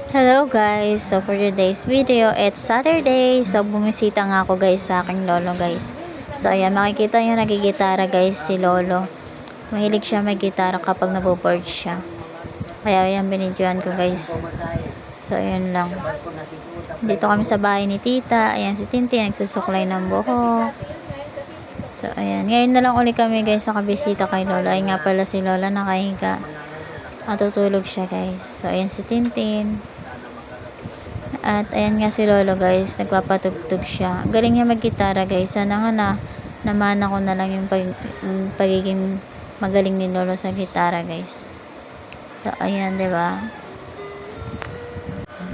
Hello guys, so for today's video, it's Saturday. So bumisita nga ako guys sa aking lolo guys. So ayan, makikita nyo nagigitara guys si lolo. Mahilig siya mag-gitara kapag naboboard siya. Kaya ayan, binidyoan ko guys. So ayan lang. Dito kami sa bahay ni tita. Ayan si Tintin, nagsusuklay ng buhok. So ayan, ngayon na lang uli kami guys sa kabisita kay lolo. Ay nga pala si lola nakahiga. Matutulog siya guys. So ayan si Tintin. At ayan nga si lolo guys, nagpapatugtog siya. Galing niya mag-gitara guys. Sana nga naman ako na lang yung pagiging magaling ni lolo sa gitara guys. So ayan, 'di ba?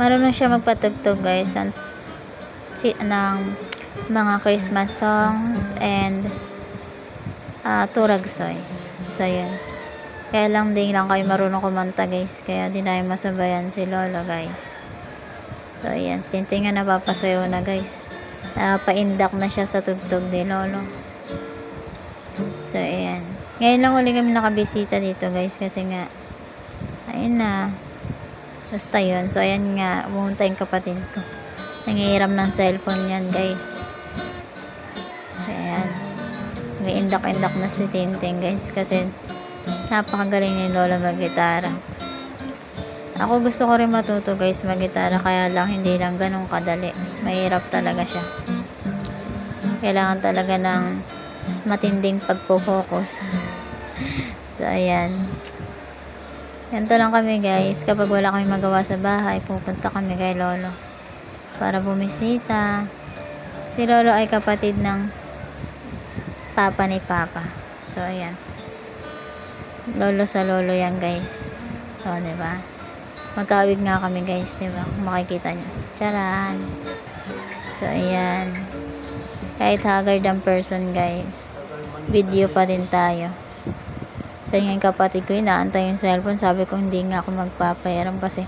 Marunong siya magpatugtog guys ng mga Christmas songs and turagsoy. So ayan. Kaya lang din lang kayo marunong kumanta guys. Kaya di na masabayan si lolo guys. So ayan, Tintin nga napapasayaw na guys. Paindak na siya sa tugtog ni lolo. So ayan. Ngayon lang uli kami nakabisita dito guys. Kasi nga, ayun na. Basta yun. So ayan nga, pumunta yung kapatid ko. Nangihiram ng cellphone yan guys. Ayan. May indak-indak na si Tintin guys. Kasi napakagaling ni lolo mag-gitara. Ako gusto ko rin matuto guys mag-gitara, kaya lang hindi lang ganun kadali. Mahirap talaga siya. Kailangan talaga ng matinding pagpo-focus. So ayan. Ganito lang kami guys. Kapag wala kami magawa sa bahay, pupunta kami kay lolo para bumisita. Si lolo ay kapatid ng papa ni papa. So ayan. Lolo sa lolo yan guys. So diba? Magkawig nga kami guys, di ba? Kung makikita nyo. Charan! So, ayan. Kahit haggard ang person guys, video pa din tayo. So, yung kapatid ko, inaantay yung cellphone. Sabi ko, hindi nga ako magpapayaram kasi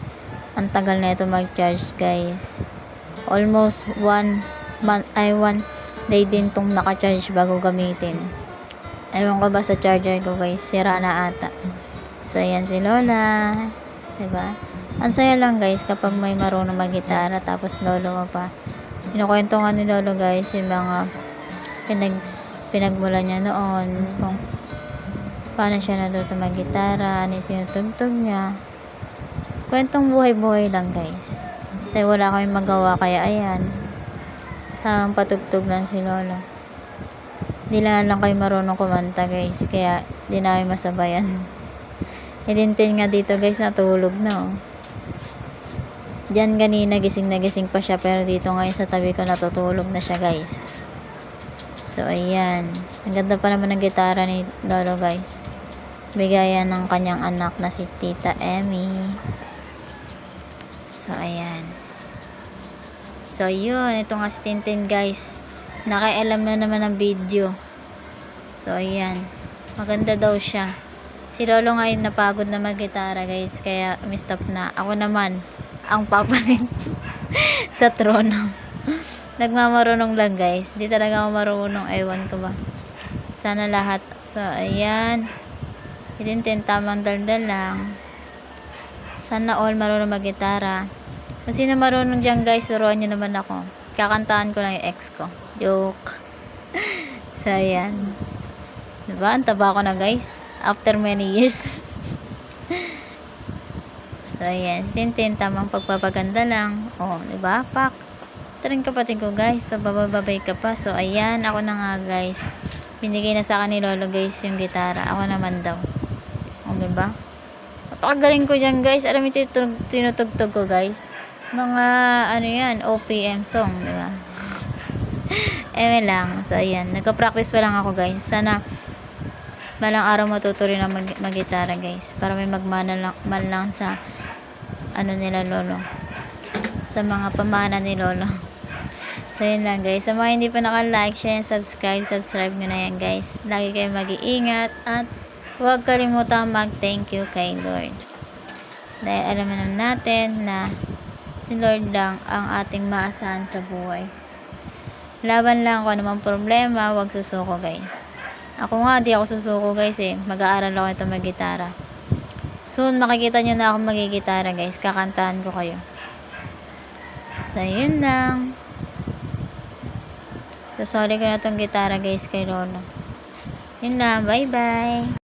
ang tagal na ito mag-charge guys. Almost one day din tong naka-charge bago gamitin. Ewan ko ba sa charger ko guys, sira na ata. So, ayan si lola. Diba? Ang saya lang guys kapag may marunong mag-gitara tapos lolo mo pa. Kinukwento nga ni lolo guys yung mga pinagmula niya noon, kung paano siya natuto mag-gitara, ano yung tinutugtog niya. Kwentong buhay-buhay lang guys. Dahil wala kami magawa, kaya ayan, tamang patugtog lang si lolo. Di lang kayo marunong kumanta guys, kaya di namin masabayan. Tintin nga dito guys, natulog na oh. Diyan kanina gising na gising pa siya, pero dito ngayon sa tabi ko natutulog na siya guys. So ayan, ang ganda pa naman ng gitara ni lolo guys. Bigayan ng kanyang anak na si Tita Emmy. So ayan. So yun, ito nga si Tintin guys, nakaialam na naman ng video. So ayan, maganda daw siya. Si lolo ngayon napagod na mag-gitara guys, kaya umistop na. Ako naman ang papalit sa trono. Nagmamarunong lang guys, di talaga ako marunong, ewan ko ba. Sana lahat. So ayan, Tintin tamang daldal lang. Sana all marunong mag-gitara. Kung sino marunong dyan guys, suruan nyo naman ako. Kakantaan ko lang yung ex ko. Joke. So ayan, diba? Ang taba ko na guys after many years. So ayan, si Tintin tamang pagpapaganda lang. Oh, diba? Pak. Ito rin kapatid ko guys, so bababay ka pa. So ayan, ako na nga guys, binigay na sa akin ni lolo guys yung gitara. Ako naman daw. Oh, diba? Napakagaling ko dyan guys. Alam mo tinutugtog ko guys, mga ano yan, OPM song, diba? Lang. So ayan, nagka-practice pa lang ako guys. Sana balang araw matuto rin na mag-gitara guys, para may magmana man lang sa ano nila lolo, sa mga pamana ni lolo. So yun lang guys, sa mga hindi pa naka-like, share, and subscribe nyo na yan guys. Lagi kayo mag-iingat at huwag kalimutang mag-thank you kay Lord, dahil alam naman natin na si Lord lang ang ating maasahan sa buhay. Laban lang kung anumang problema, huwag susuko guys. Ako nga, di ako susuko guys eh. Mag-aaral ako ito mag-gitara. Soon, makikita nyo na ako mag-gitara guys. Kakantahan ko kayo. So, yun lang. Sasoli ko na tong gitara guys kay Lolo. Yun lang. Bye-bye.